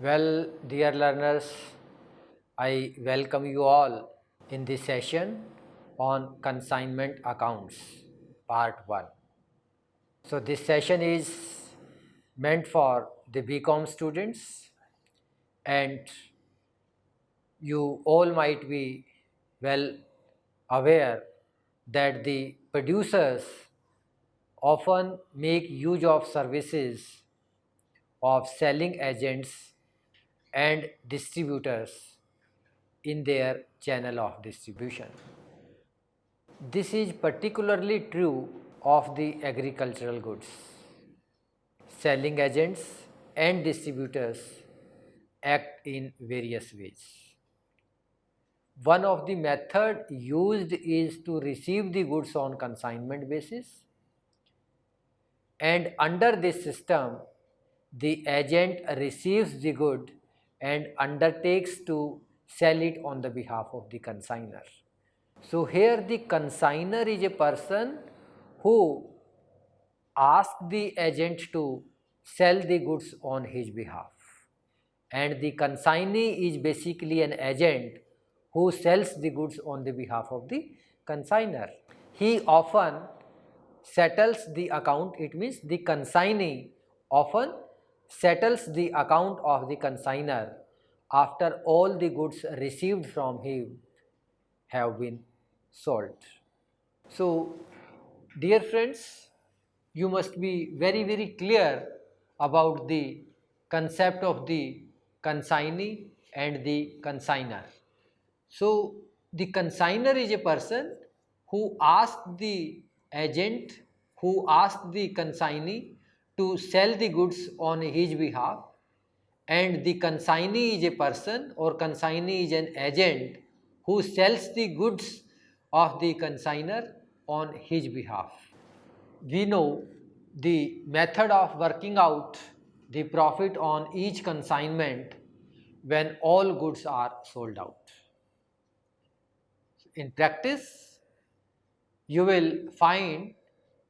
Well, dear learners, I welcome you all in this session on consignment accounts, part 1. So, this session is meant for the BCom students, and you all might be well aware that the producers often make use of services of selling agents and distributors in their channel of distribution. This is particularly true of the agricultural goods. Selling agents and distributors act in various ways. One of the method used is to receive the goods on consignment basis, and under this system the agent receives the good and undertakes to sell it on the behalf of the consignor. So, here the consignor is a person who asks the agent to sell the goods on his behalf, and the consignee is basically an agent who sells the goods on the behalf of the consignor. He often settles the account, it means the consignee often settles the account of the consignor after all the goods received from him have been sold. So, dear friends, you must be very clear about the concept of the consignee and the consignor. So, the consignor is a person who asks the agent, who asks the consignee to sell the goods on his behalf, and the consignee is a person or consignee is an agent who sells the goods of the consignor on his behalf. We know the method of working out the profit on each consignment when all goods are sold out. In practice, you will find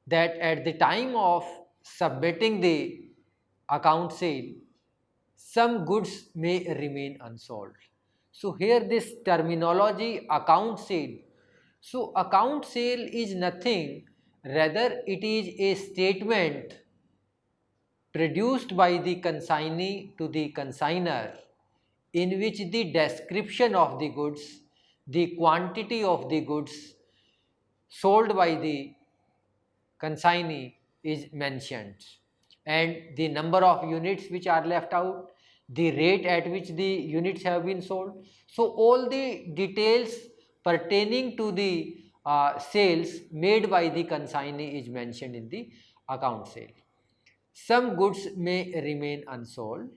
that at the time of submitting the account sale, some goods may remain unsold. So, here this terminology account sale. So, account sale is nothing, rather it is a statement produced by the consignee to the consignor in which the description of the goods, the quantity of the goods sold by the consignee is mentioned, and the number of units which are left out, the rate at which the units have been sold. So, all the details pertaining to the sales made by the consignee is mentioned in the account sale. Some goods may remain unsold,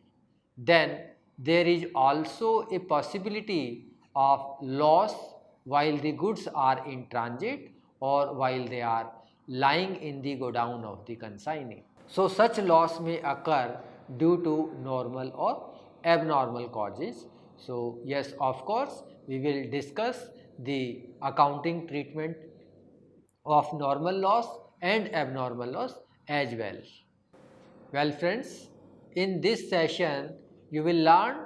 then there is also a possibility of loss while the goods are in transit or while they are lying in the godown of the consignee. So, such loss may occur due to normal or abnormal causes. So, yes, of course, we will discuss the accounting treatment of normal loss and abnormal loss as well. Well friends, in this session you will learn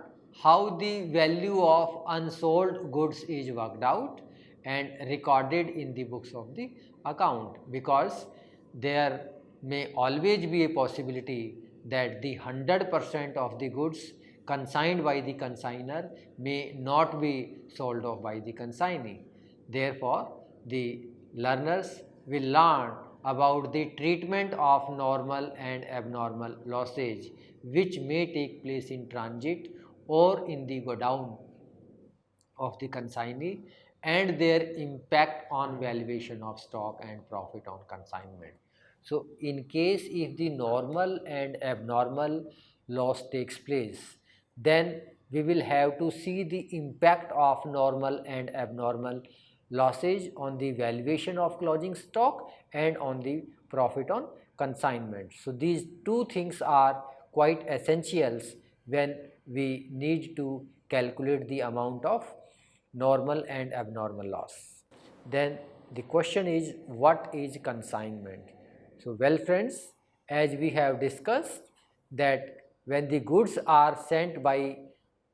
how the value of unsold goods is worked out and recorded in the books of the account, because there may always be a possibility that the 100% of the goods consigned by the consignor may not be sold off by the consignee. Therefore, the learners will learn about the treatment of normal and abnormal losses which may take place in transit or in the godown of the consignee, and their impact on valuation of stock and profit on consignment. So, in case if the normal and abnormal loss takes place, then we will have to see the impact of normal and abnormal losses on the valuation of closing stock and on the profit on consignment. So, these two things are quite essentials when we need to calculate the amount of normal and abnormal loss. Then the question is, what is consignment? So, well friends, as we have discussed that when the goods are sent by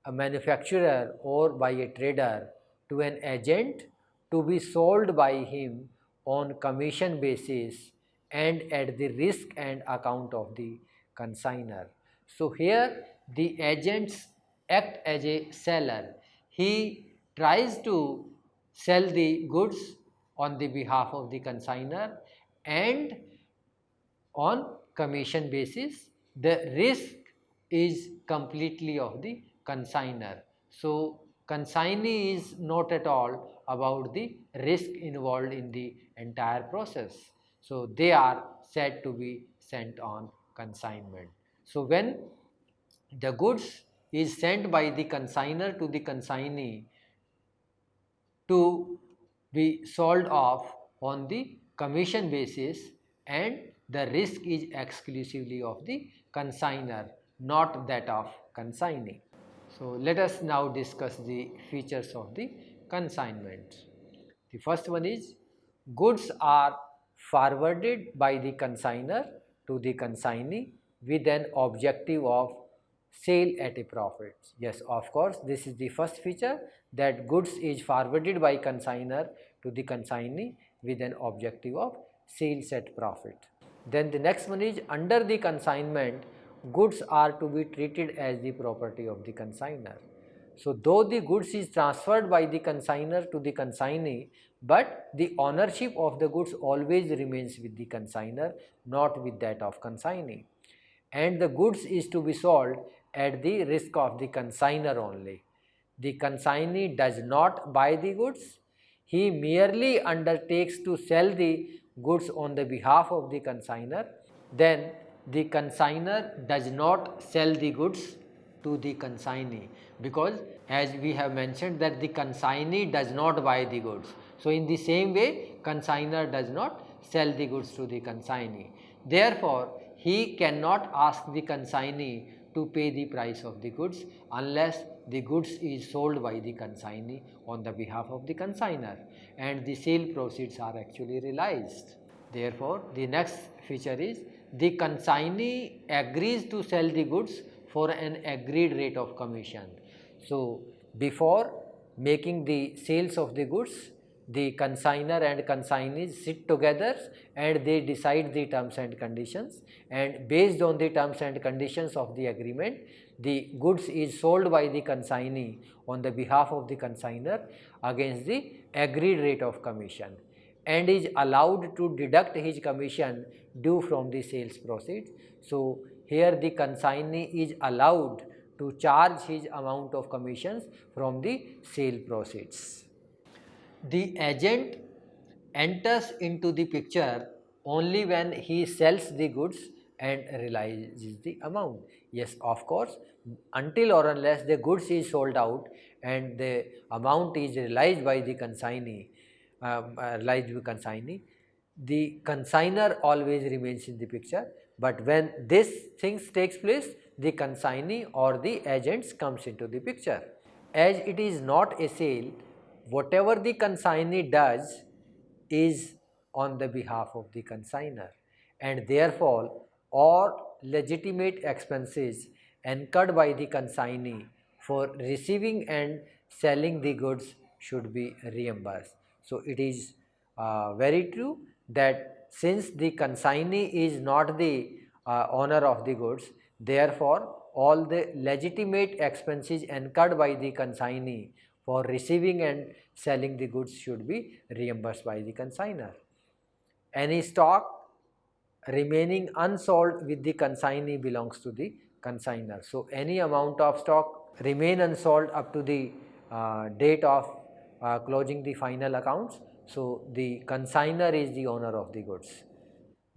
a manufacturer or by a trader to an agent to be sold by him on commission basis and at the risk and account of the consignor. So here the agents act as a seller. He tries to sell the goods on the behalf of the consignor, and on commission basis the risk is completely of the consignor. So consignee is not at all about the risk involved in the entire process. So they are said to be sent on consignment. So when the goods is sent by the consignor to the consignee to be sold off on the commission basis, and the risk is exclusively of the consignor, not that of consignee. So let us now discuss the features of the consignment. The first one is goods are forwarded by the consignor to the consignee with an objective of sale at a profit. Yes, of course, this is the first feature, that goods is forwarded by consignor to the consignee with an objective of sales at profit. Then the next one is under the consignment, goods are to be treated as the property of the consignor. So though the goods is transferred by the consignor to the consignee, but the ownership of the goods always remains with the consignor, not with that of consignee. And the goods is to be sold at the risk of the consignor only. The consignee does not buy the goods, he merely undertakes to sell the goods on the behalf of the consignor. Then the consignor does not sell the goods to the consignee, because as we have mentioned that the consignee does not buy the goods. So in the same way, consignor does not sell the goods to the consignee. Therefore, he cannot ask the consignee to pay the price of the goods unless the goods is sold by the consignee on the behalf of the consignor and the sale proceeds are actually realized. Therefore, the next feature is the consignee agrees to sell the goods for an agreed rate of commission. So before making the sales of the goods, the consignor and consignees sit together and they decide the terms and conditions, and based on the terms and conditions of the agreement, the goods is sold by the consignee on the behalf of the consignor against the agreed rate of commission, and is allowed to deduct his commission due from the sales proceeds. So here the consignee is allowed to charge his amount of commissions from the sale proceeds. The agent enters into the picture only when he sells the goods and realizes the amount. Yes, of course, until or unless the goods is sold out and the amount is realized by the consignee, the consignor always remains in the picture. But when this things takes place, the consignee or the agents comes into the picture. As it is not a sale, whatever the consignee does is on the behalf of the consignor, and therefore all legitimate expenses incurred by the consignee for receiving and selling the goods should be reimbursed. So it is very true that since the consignee is not the owner of the goods, therefore all the legitimate expenses incurred by the consignee for receiving and selling the goods should be reimbursed by the consignor. Any stock remaining unsold with the consignee belongs to the consignor. So any amount of stock remain unsold up to the date of closing the final accounts, so the consignor is the owner of the goods.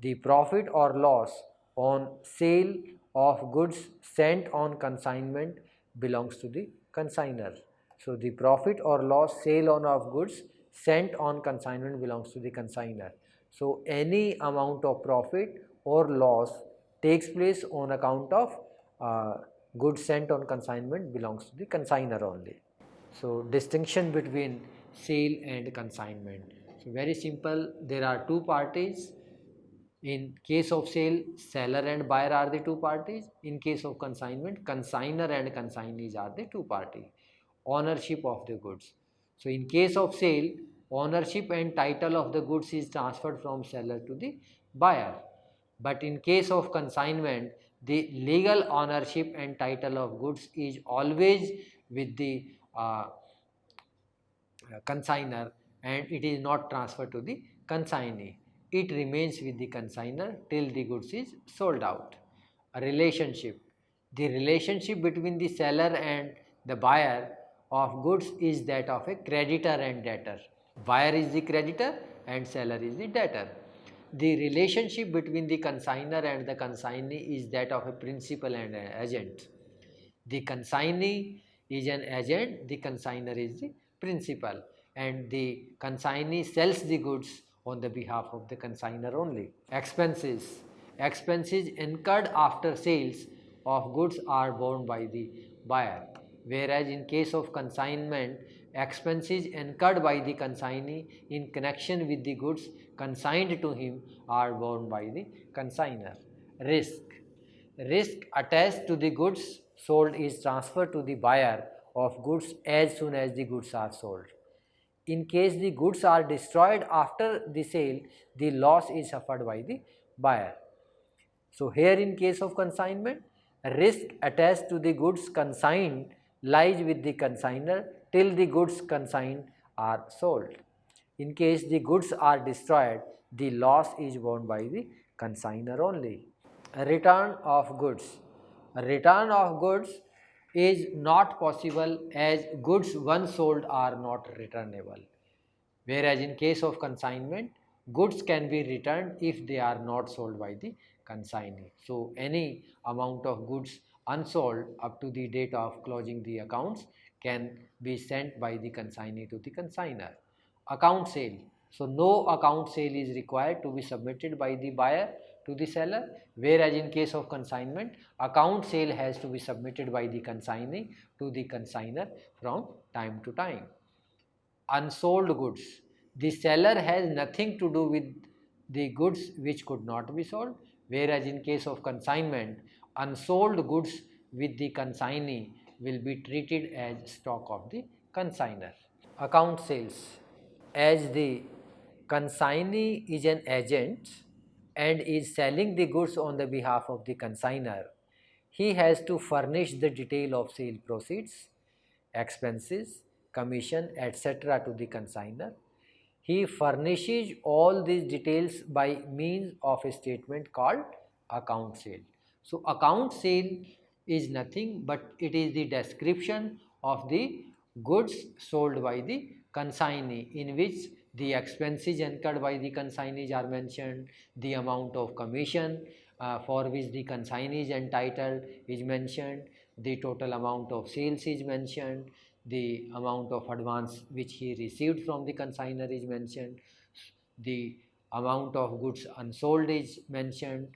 The profit or loss on sale of goods sent on consignment belongs to the consignor. So the profit or loss sale on of goods sent on consignment belongs to the consignor. So any amount of profit or loss takes place on account of goods sent on consignment belongs to the consignor only. So distinction between sale and consignment. So very simple, there are two parties. In case of sale, seller and buyer are the two parties. In case of consignment, consigner and consignees are the two parties. Ownership of the goods. So in case of sale, ownership and title of the goods is transferred from seller to the buyer. But in case of consignment, the legal ownership and title of goods is always with the consigner, and it is not transferred to the consignee. It remains with the consigner till the goods is sold out. A relationship. The relationship between the seller and the buyer of goods is that of a creditor and debtor. Buyer is the creditor and seller is the debtor. The relationship between the consigner and the consignee is that of a principal and an agent. The consignee is an agent, the consigner is the principal, and the consignee sells the goods on the behalf of the consigner only. Expenses. Expenses incurred after sales of goods are borne by the buyer, whereas in case of consignment, expenses incurred by the consignee in connection with the goods consigned to him are borne by the consigner. Risk. Risk attached to the goods sold is transferred to the buyer of goods as soon as the goods are sold. In case the goods are destroyed after the sale, the loss is suffered by the buyer. So here in case of consignment, risk attached to the goods consigned lies with the consigner till the goods consigned are sold. In case the goods are destroyed, the loss is borne by the consigner only. Return of goods. Return of goods is not possible as goods once sold are not returnable. Whereas in case of consignment, goods can be returned if they are not sold by the consignee. So any amount of goods unsold up to the date of closing the accounts can be sent by the consignee to the consigner. Account sale. So no account sale is required to be submitted by the buyer to the seller, whereas in case of consignment, account sale has to be submitted by the consignee to the consigner from time to time. Unsold goods. The seller has nothing to do with the goods which could not be sold, whereas in case of consignment, unsold goods with the consignee will be treated as stock of the consigner. Account sales. As the consignee is an agent and is selling the goods on the behalf of the consigner, he has to furnish the detail of sale proceeds, expenses, commission, etc. to the consigner. He furnishes all these details by means of a statement called account sale. So account sale is nothing but it is the description of the goods sold by the consignee, in which the expenses incurred by the consignees are mentioned, the amount of commission for which the consignee is entitled is mentioned, the total amount of sales is mentioned, the amount of advance which he received from the consignor is mentioned, the amount of goods unsold is mentioned,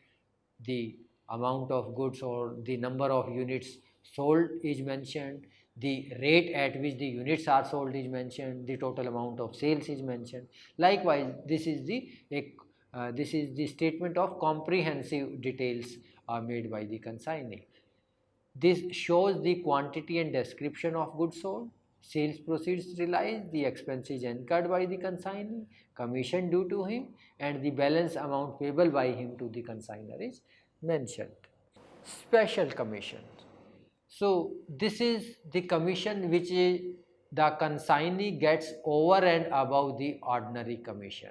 the amount of goods or the number of units sold is mentioned, the rate at which the units are sold is mentioned, the total amount of sales is mentioned. Likewise, this is the statement of comprehensive details made by the consignee. This shows the quantity and description of goods sold, sales proceeds realized, the expenses incurred by the consignee, commission due to him, and the balance amount payable by him to the consignor is mentioned. Special commission. So this is the commission which the consignee gets over and above the ordinary commission.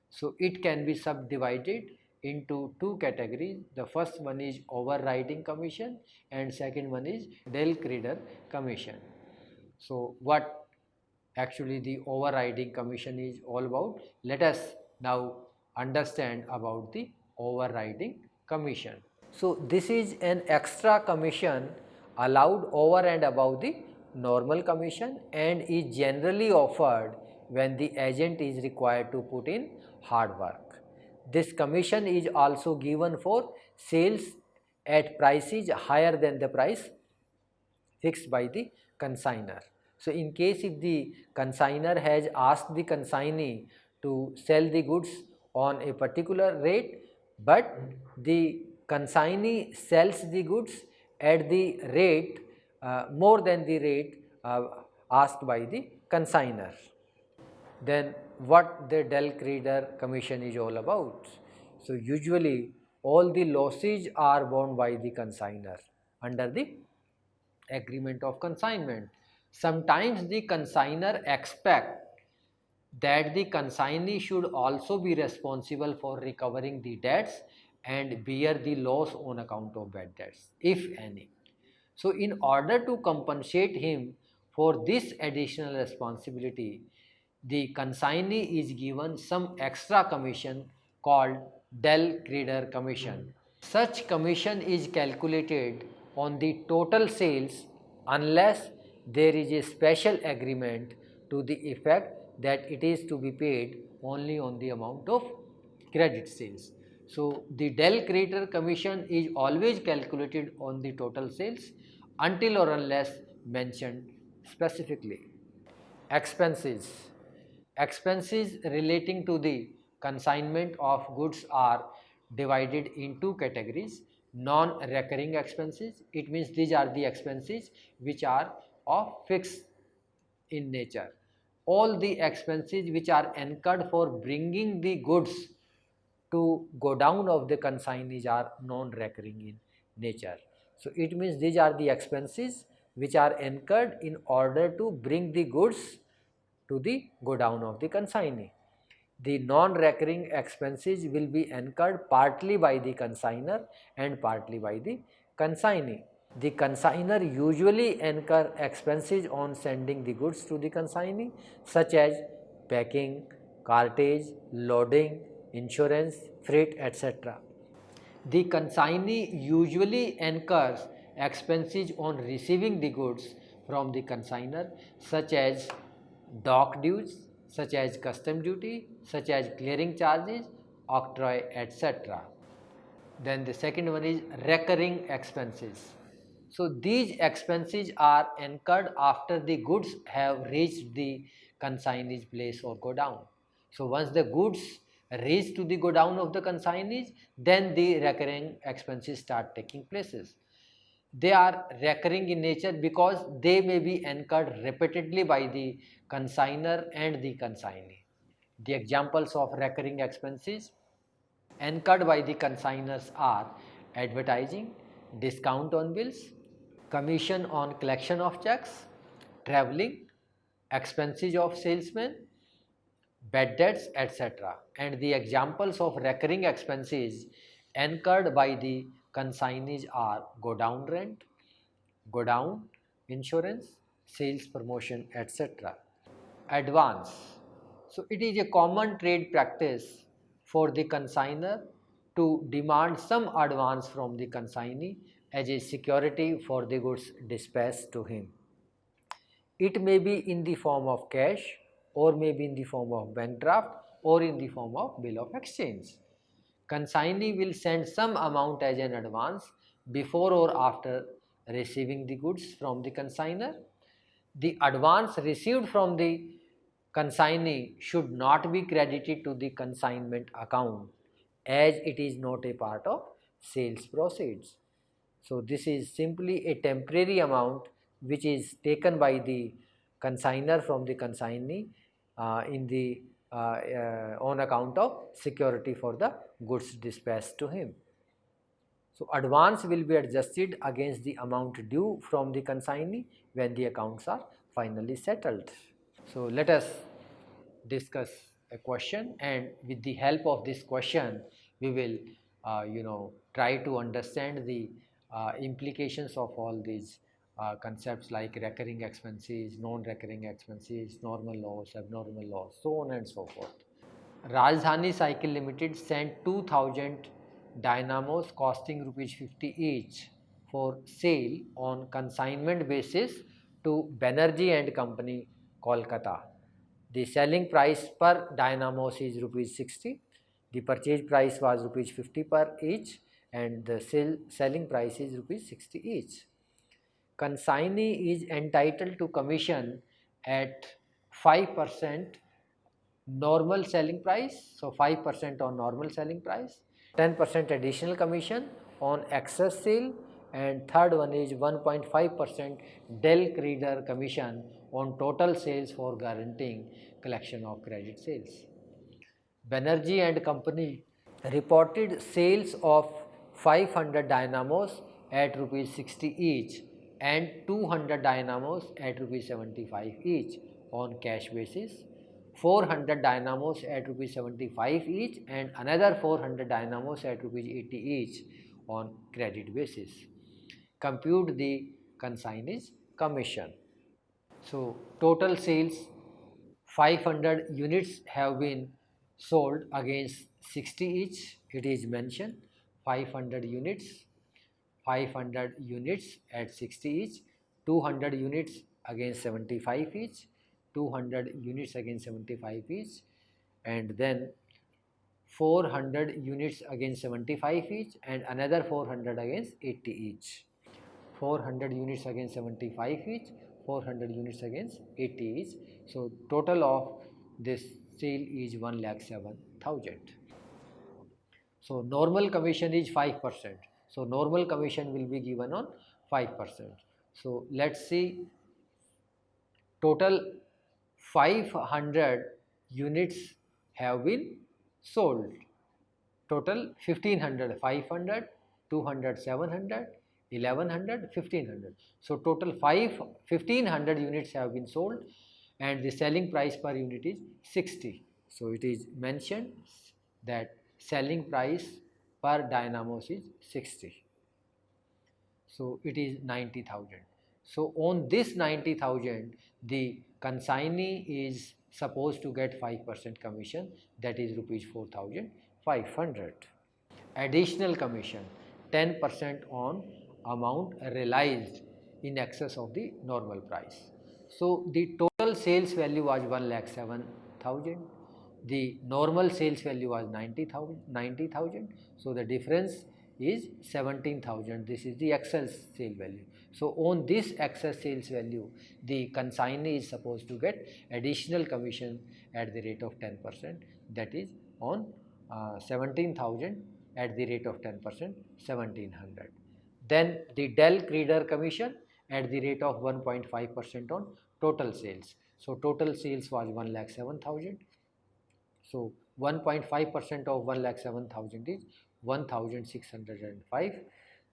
So it can be subdivided into two categories. The first one is overriding commission and second one is del creditor commission. So what actually the overriding commission is all about? Let us now understand about the overriding commission. So this is an extra commission allowed over and above the normal commission and is generally offered when the agent is required to put in hard work. This commission is also given for sales at prices higher than the price fixed by the consigner. So in case if the consigner has asked the consignee to sell the goods on a particular rate, but the consignee sells the goods at the rate more than the rate asked by the consignor. Then what the Dell Creator commission is all about? So usually all the losses are borne by the consignor under the agreement of consignment. Sometimes the consignor expect that the consignee should also be responsible for recovering the debts and bear the loss on account of bad debts, if any. So, in order to compensate him for this additional responsibility, the consignee is given some extra commission called Dell Creator Commission. Such commission is calculated on the total sales unless there is a special agreement to the effect that it is to be paid only on the amount of credit sales. So, the Dell Creator Commission is always calculated on the total sales until or unless mentioned specifically. Expenses. Expenses relating to the consignment of goods are divided in two categories. Non-recurring expenses, it means these are the expenses which are of fixed in nature. All the expenses which are incurred for bringing the goods to go down of the consignees are non-recurring in nature. So it means these are the expenses which are incurred in order to bring the goods to the go down of the consignee. The non-recurring expenses will be incurred partly by the consignor and partly by the consignee. The consignor usually incur expenses on sending the goods to the consignee such as packing, cartage, loading, insurance, freight, etc. The consignee usually incurs expenses on receiving the goods from the consignor such as dock dues, such as custom duty, such as clearing charges, octroi, etc. Then the second one is recurring expenses. So these expenses are incurred after the goods have reached the consignee's place or go down. So once the goods reach to the go down of the consignees, then the recurring expenses start taking places. They are recurring in nature because they may be incurred repeatedly by the consignor and the consignee. The examples of recurring expenses incurred by the consignors are advertising, discount on bills, commission on collection of checks, traveling, expenses of salesmen, bad debts, etc. And the examples of recurring expenses incurred by the consignees are go down rent, go down insurance, sales promotion, etc. Advance. So it is a common trade practice for the consignor to demand some advance from the consignee as a security for the goods dispatched to him. It may be in the form of cash or may be in the form of bank draft or in the form of bill of exchange. Consignee will send some amount as an advance before or after receiving the goods from the consignor. The advance received from the consignee should not be credited to the consignment account as it is not a part of sales proceeds. So this is simply a temporary amount which is taken by the consignor from the consignee in the on account of security for the goods dispatched to him. So advance will be adjusted against the amount due from the consignee when the accounts are finally settled. So let us discuss a question, and with the help of this question we will try to understand the implications of all these concepts like recurring expenses, non-recurring expenses, normal loss, abnormal loss, so on and so forth. Rajdhani Cycle Limited sent 2000 dynamos costing rupees 50 each for sale on consignment basis to Banerjee and Company, Kolkata. The selling price per dynamos is rupees 60. The purchase price was rupees 50 per each and the selling price is rupees 60 each. Consignee is entitled to commission at 5% normal selling price, so 5% on normal selling price, 10% additional commission on excess sale, and third one is 1.5% Dell Creeder commission on total sales for guaranteeing collection of credit sales. Banerjee and Company reported sales of 500 dynamos at rupees 60 each and 200 dynamos at rupees 75 each on cash basis, 400 dynamos at rupees 75 each and another 400 dynamos at rupees 80 each on credit basis. Compute the consignee's commission. So total sales 500 units have been sold against 60 each. It is mentioned 500 units, 500 units at 60 each, 200 units against 75 each, 200 units against 75 each, and then 400 units against 75 each and another 400 against 80 each. 400 units against 75 each, 400 units against 80 each. So total of this sale is 1,07,000. So normal commission is 5%. So normal commission will be given on 5%. So let's see, total 500 units have been sold. Total 1500, 500, 200, 700, 1100, 1500. So total 1500 units have been sold and the selling price per unit is 60. So it is mentioned that selling price per dynamos is 60. So it is 90,000. So on this 90,000, the consignee is supposed to get 5% commission, that is rupees 4,500. Additional commission 10% on amount realized in excess of the normal price. So the total sales value was 1,07,000. The normal sales value was 90,000. So the difference is 17,000. This is the excess sale value. So on this excess sales value, the consignee is supposed to get additional commission at the rate of 10%. That is on 17,000 at the rate of 10%, 1,700. Then the Dell Creeder commission at the rate of 1.5% on total sales. So total sales was 1,07,000. So 1.5% of 1,07,000 is 1,605.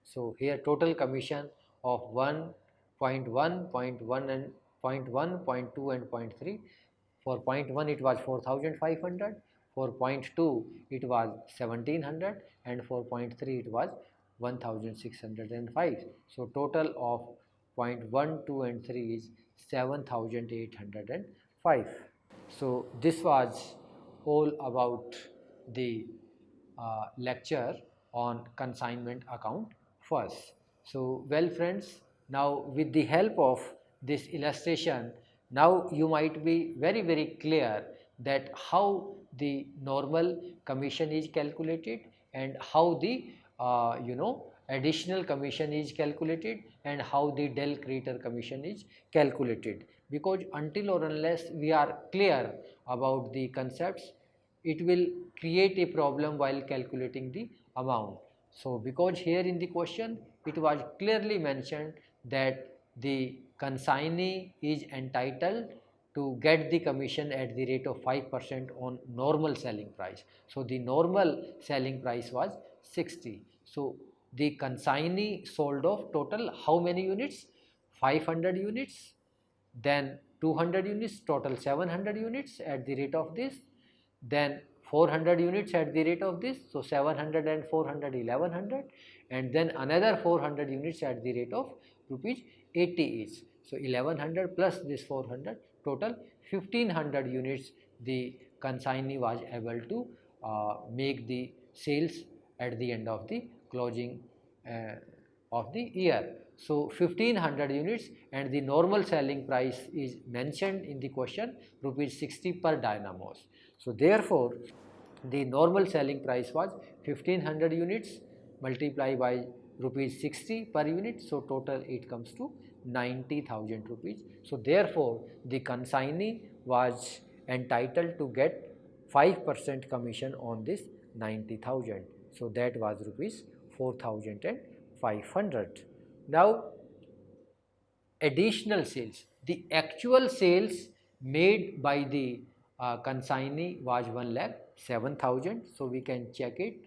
So here total commission of 1.1, 0.1 and 0.1, 0.2 and 0.3. For 0.1 it was 4,500. For 0.2 it was 1,700 and for 0.3 it was 1,605. So total of 0.1, 2 and 3 is 7,805. So this was all about the lecture on consignment account first. So well friends, now with the help of this illustration, now you might be very clear that how the normal commission is calculated and how the additional commission is calculated and how the Dell Creeder commission is calculated. Because until or unless we are clear about the concepts, it will create a problem while calculating the amount. So because here in the question it was clearly mentioned that the consignee is entitled to get the commission at the rate of 5% on normal selling price. So the normal selling price was 60. So the consignee sold off total how many units? 500 units, then 200 units, total 700 units at the rate of this, then 400 units at the rate of this, so 700 and 400, 1100, and then another 400 units at the rate of rupees 80 each. So 1100 plus this 400, total 1500 units the consignee was able to make the sales at the end of the closing of the year. So 1500 units and the normal selling price is mentioned in the question, rupees 60 per dynamos. So therefore the normal selling price was 1500 units multiplied by rupees 60 per unit. So total it comes to 90,000 rupees. So therefore the consignee was entitled to get 5% commission on this 90,000. So that was rupees 4,500. Now additional sales, the actual sales made by the consignee was 1,07,000. So we can check it.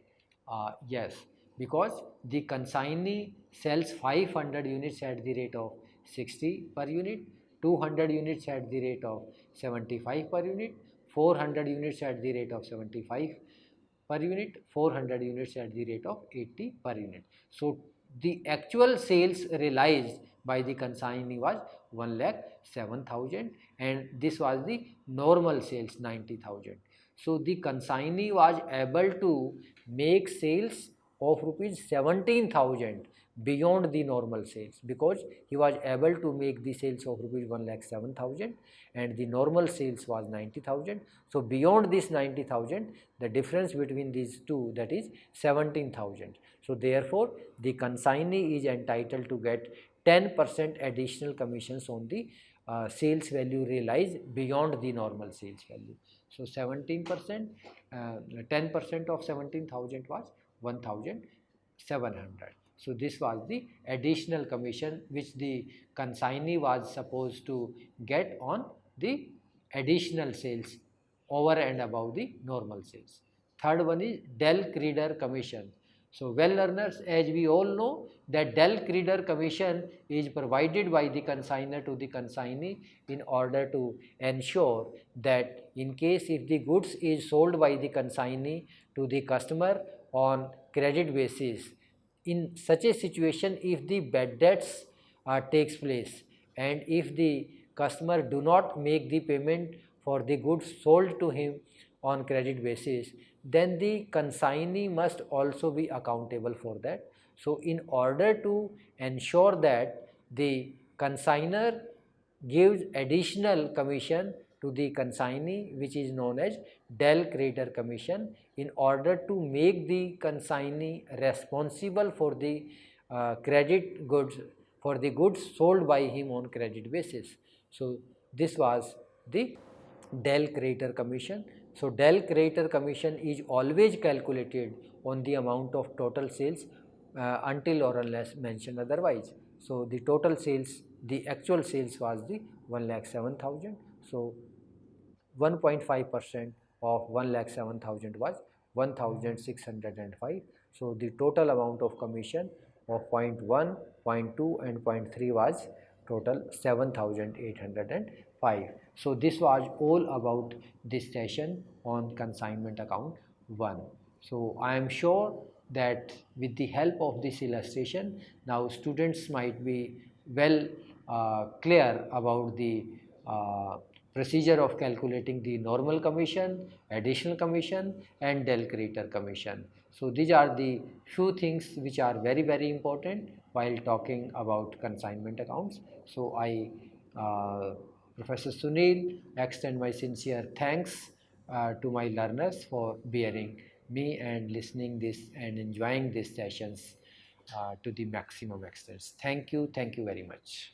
Yes, because the consignee sells 500 units at the rate of 60 per unit, 200 units at the rate of 75 per unit, 400 units at the rate of 75 per unit, 400 units at the rate of 80 per unit. So the actual sales realized by the consignee was 1,07,000, and this was the normal sales 90,000. So the consignee was able to make sales of rupees 17,000 beyond the normal sales, because he was able to make the sales of rupees 1,07,000 and the normal sales was 90,000. So beyond this 90,000, the difference between these two, that is 17,000. So therefore the consignee is entitled to get 10% additional commissions on the sales value realized beyond the normal sales value. So 17%, 10% of 17,000 was 1,700. So this was the additional commission which the consignee was supposed to get on the additional sales over and above the normal sales. Third one is Dell Creeder commission. So well learners, as we all know that Dell Creeder commission is provided by the consignor to the consignee in order to ensure that in case if the goods is sold by the consignee to the customer on credit basis, in such a situation if the bad debts takes place and if the customer do not make the payment for the goods sold to him on credit basis, then the consignee must also be accountable for that. So in order to ensure that the consignor gives additional commission to the consignee, which is known as Dell Creeder commission, in order to make the consignee responsible for the credit goods, for the goods sold by him on credit basis. So this was the Dell Creator commission. So Dell Creator commission is always calculated on the amount of total sales until or unless mentioned otherwise. So the total sales, the actual sales was the 1,07,000. So 1.5% of 1,07,000 was 1,605. So the total amount of commission of 0.1, 0.2 and 0.3 was total 7,805. So this was all about this session on consignment account 1. So I am sure that with the help of this illustration, now students might be well clear about the procedure of calculating the normal commission, additional commission and Dell Creator commission. So these are the few things which are very important while talking about consignment accounts. So I, Professor Sunil, extend my sincere thanks to my learners for bearing me and listening this and enjoying these sessions to the maximum extent. Thank you very much.